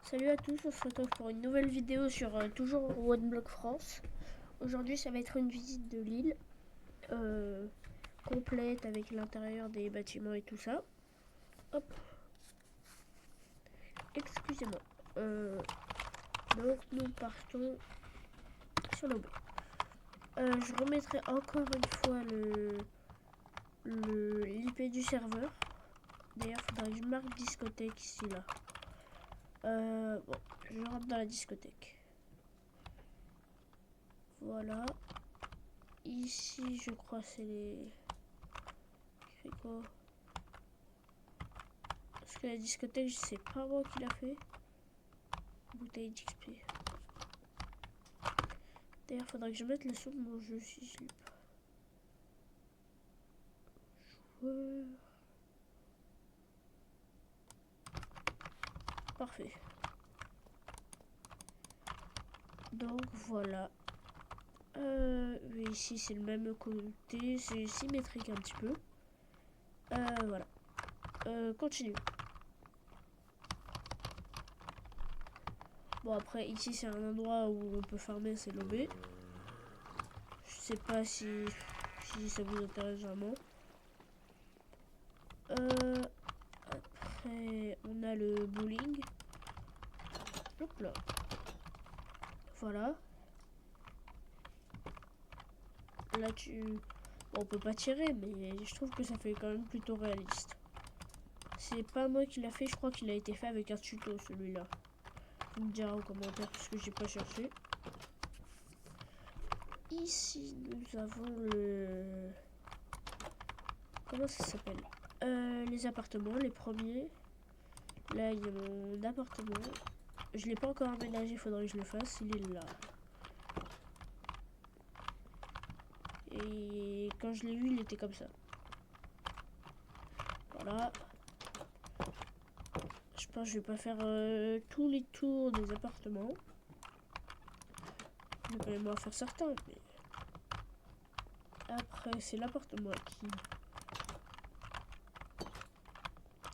Salut à tous, on se retrouve pour une nouvelle vidéo sur toujours OneBlock France. Aujourd'hui ça va être une visite de l'île complète avec l'intérieur des bâtiments et tout ça. Hop, excusez-moi. Donc nous partons sur l'OB. Je remettrai encore une fois l'IP du serveur. D'ailleurs il faudrait que je marque discothèque ici là. Bon, je rentre dans la discothèque. Voilà. Ici, je crois c'est les... C'est quoi? Parce que la discothèque, c'est pas moi qui l'a fait. Bouteille d'XP. D'ailleurs, faudrait que je mette le son de mon jeu si je l'ai pas. Joueur. Parfait. Donc voilà. Ici c'est le même côté, c'est symétrique un petit peu. Voilà. Continue. Bon après ici c'est un endroit où on peut farmer, c'est l'OB. Je sais pas si ça vous intéresse vraiment. Après on a le bowling. Hop là. Voilà. Là tu... Bon, on peut pas tirer, mais je trouve que ça fait quand même plutôt réaliste. C'est pas moi qui l'a fait, je crois qu'il a été fait avec un tuto celui-là. Vous me direz en commentaire parce que j'ai pas cherché. Ici nous avons le... Comment ça s'appelle? Les appartements, les premiers. Là il y a mon appartement. Je l'ai pas encore aménagé, faudrait que je le fasse, il est là. Et quand je l'ai vu, il était comme ça. Voilà. Je pense que je vais pas faire tous les tours des appartements. Je vais quand même en faire certains. Mais... Après, c'est l'appartement qui...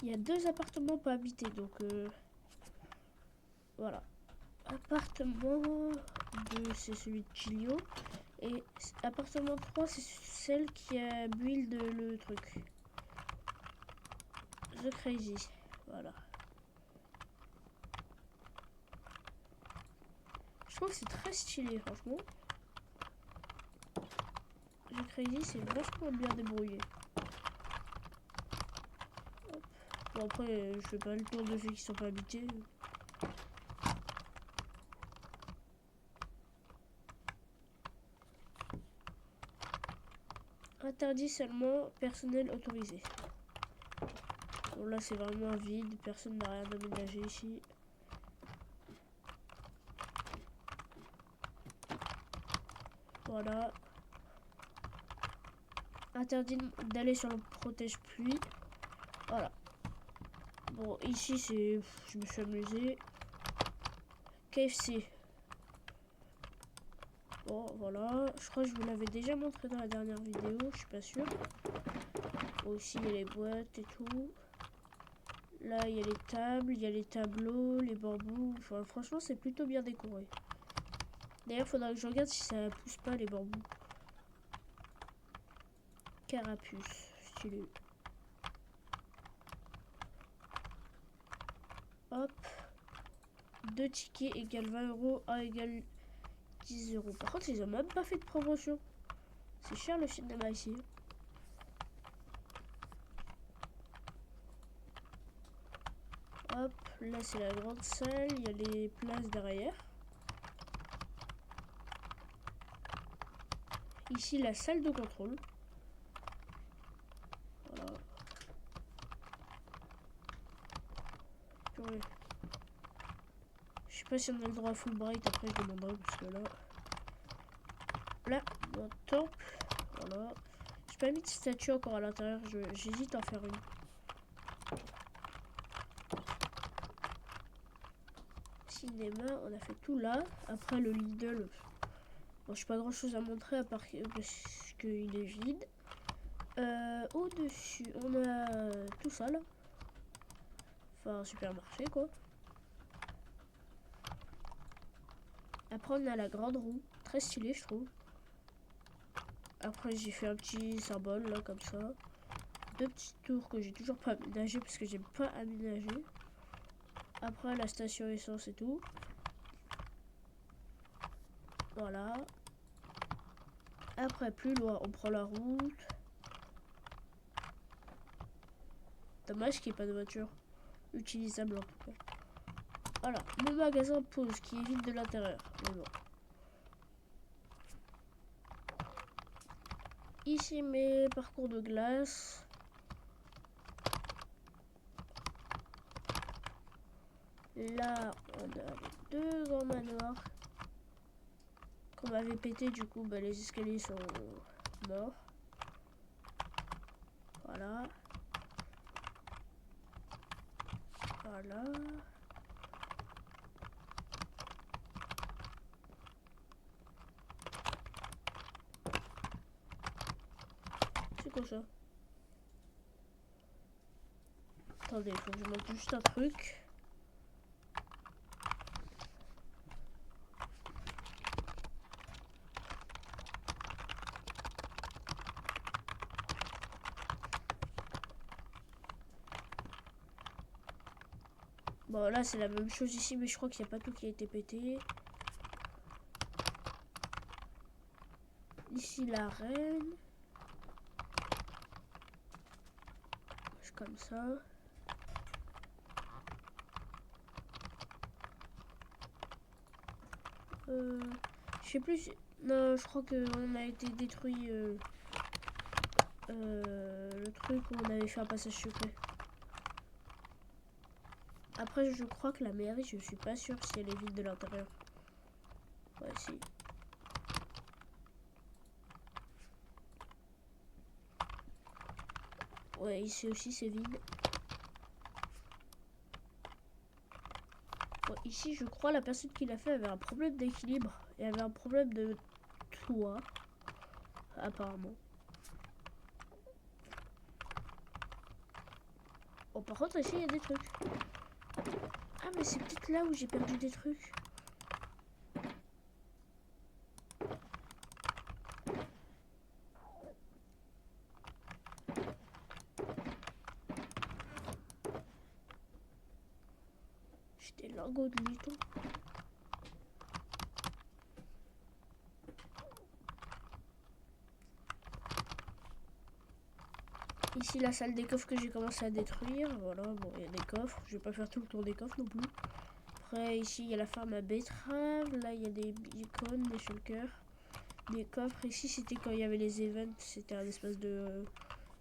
Il y a 2 appartements pas habités, donc... Voilà. Appartement 2, c'est celui de Chilio. Et appartement 3, c'est celle qui a build le truc. The Crazy. Voilà. Je trouve que c'est très stylé, franchement. The Crazy, c'est vachement bien débrouillé. Hop. Bon, après, je fais pas le tour de ceux qui sont pas habités. Interdit seulement personnel autorisé. Bon là c'est vraiment vide, personne n'a rien aménagé ici. Voilà. Interdit d'aller sur le protège pluie. Voilà. Bon ici c'est... Je me suis amusé. KFC. Bon voilà. Je crois que je vous l'avais déjà montré dans la dernière vidéo, je suis pas sûre. Bon, aussi il y a les boîtes et tout. Là il y a les tables, il y a les tableaux, les bambous. Enfin, franchement c'est plutôt bien décoré. D'ailleurs faudra que je regarde si ça pousse pas les bambous. Carapuce, stylé. Hop. 2 tickets égale 20 euros, A égale 10 euros. Par contre, ils ont même pas fait de promotion. C'est cher le cinéma ici. Hop, là c'est la grande salle, il y a les places derrière. Ici la salle de contrôle. Voilà. Ouais. Je sais pas si on a le droit à full bright, après je demanderai parce que là... Là, mon temple. Voilà. J'ai pas mis de statue encore à l'intérieur, j'hésite à en faire une. Cinéma, on a fait tout là. Après le Lidl, bon, j'ai pas grand chose à montrer à part parce qu'il est vide. Au-dessus, on a tout ça là. Enfin, un supermarché quoi. Après, on a la grande roue. Très stylée, je trouve. Après, j'ai fait un petit symbole, là, comme ça. 2 petites tours que j'ai toujours pas aménagées parce que j'aime pas aménager. Après, la station essence et tout. Voilà. Après, plus loin, on prend la route. Dommage qu'il n'y ait pas de voiture utilisable en tout cas. Voilà, le magasin pause qui est vide de l'intérieur. Mais bon. Ici, mes parcours de glace. Là, on a les 2 grands manoirs qu'on m'avait pété. Du coup, bah, les escaliers sont morts. Voilà. Voilà. C'est quoi ça? Attendez, il faut que je montre juste un truc. Bon, là, c'est la même chose ici, mais je crois qu'il n'y a pas tout qui a été pété. Ici, la reine. C'est comme ça. Je sais plus. Non, je crois qu'on a été détruit. Le truc où on avait fait un passage secret. Après, je crois que la mairie, je suis pas sûre si elle est vide de l'intérieur. Ouais, si. Ouais, ici aussi, c'est vide. Ouais, ici, je crois la personne qui l'a fait avait un problème d'équilibre et avait un problème de toit, apparemment. Oh, par contre, ici, il y a des trucs. Ah, mais c'est peut-être là où j'ai perdu des trucs. J'ai des lingots de lithon. Ici, la salle des coffres que j'ai commencé à détruire. Voilà, bon, il y a des coffres. Je vais pas faire tout le tour des coffres non plus. Après, ici, il y a la ferme à betteraves. Là, il y a des beacons, des shulkers, des coffres. Ici, c'était quand il y avait les events. C'était un espace de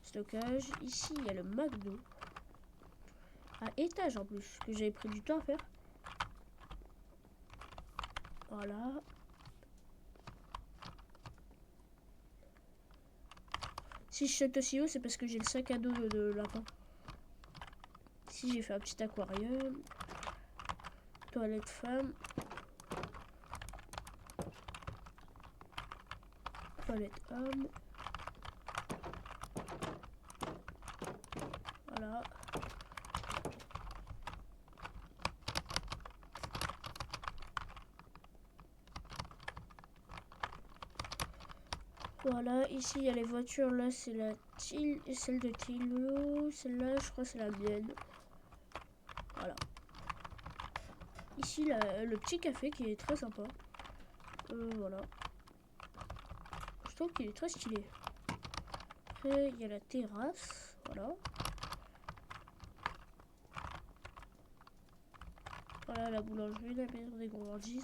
stockage. Ici, il y a le McDo. À étage en plus, que j'avais pris du temps à faire. Voilà. Si je saute aussi haut, c'est parce que j'ai le sac à dos de lapin. Ici, j'ai fait un petit aquarium. Toilette femme. Toilette homme. Voilà. Voilà, ici il y a les voitures, là c'est la celle de Tilo, celle-là je crois c'est la mienne. Voilà. Ici le petit café qui est très sympa. Voilà. Je trouve qu'il est très stylé. Après il y a la terrasse, voilà. Voilà la boulangerie, la maison des gourmandises.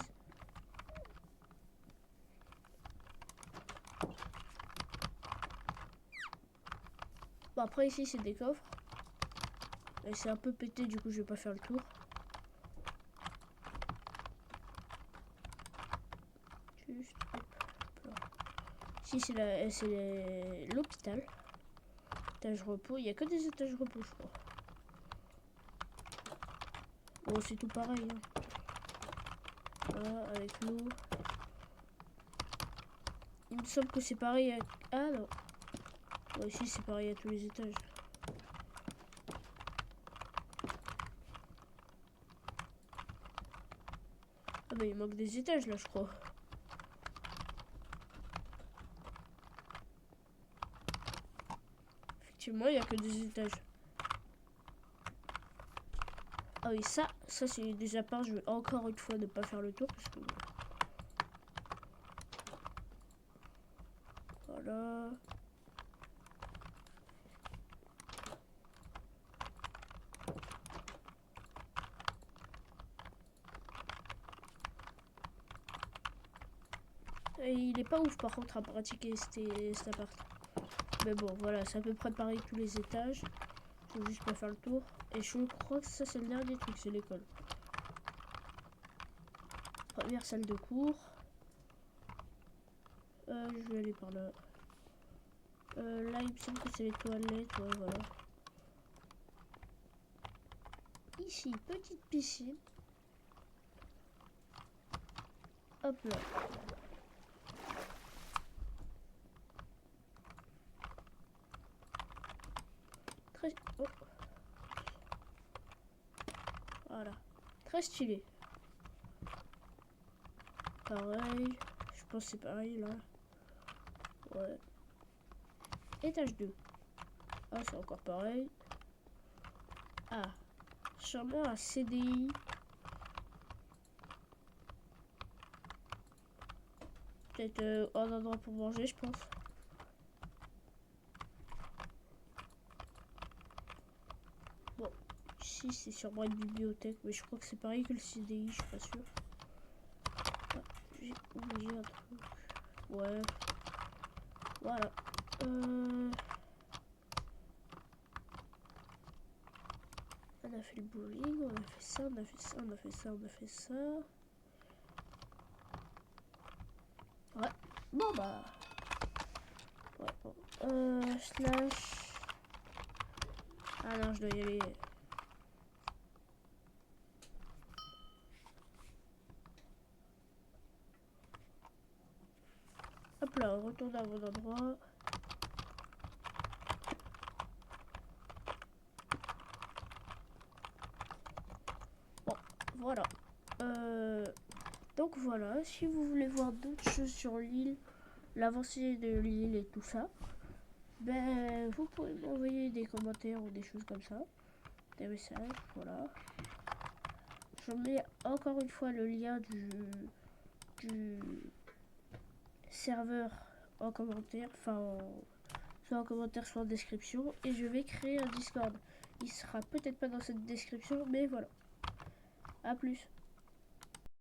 Bon après ici c'est des coffres. Et c'est un peu pété du coup je vais pas faire le tour. Juste hop, là. Ici c'est l'hôpital. Étage repos, il n'y a que des étages repos je crois. Bon c'est tout pareil hein. Voilà avec l'eau. Il me semble que c'est pareil à... Ah non. Ouais, ici c'est pareil à tous les étages. Ah bah il manque des étages là je crois. Effectivement il n'y a que des étages. Ah oui ça c'est des apparts. Je vais encore une fois ne pas faire le tour parce que... Voilà. Et il est pas ouf par contre à pratiquer cet appart. Mais bon voilà, c'est à peu près pareil tous les étages. Faut juste pas faire le tour. Et je crois que ça c'est le dernier truc, c'est l'école. Première salle de cours. Je vais aller par là. Là il me semble que c'est les toilettes, ouais voilà. Ici, petite piscine. Hop là. Très... Oh. Voilà. Très stylé. Pareil. Je pense que c'est pareil là. Ouais. Étage 2. Ah, c'est encore pareil. Ah. Chambre à CDI. Peut-être un endroit pour manger, je pense. Bon. Ici, c'est sûrement une bibliothèque. Mais je crois que c'est pareil que le CDI, je suis pas sûr. Ah, j'ai oublié un truc. Ouais. Voilà. On a fait le bowling, on a fait ça, on a fait ça, on a fait ça, on a fait ça. Ouais. Bon bah. Ouais, bon. Slash. Ah non, je dois y aller. Hop là, on retourne à mon endroit. Bon, voilà. Donc voilà, si vous voulez voir d'autres choses sur l'île, l'avancée de l'île et tout ça, ben vous pouvez m'envoyer des commentaires ou des choses comme ça, des messages, voilà. Je mets encore une fois le lien du serveur en commentaire, soit en commentaire, soit en description, et je vais créer un Discord. Il sera peut-être pas dans cette description, mais voilà. A plus.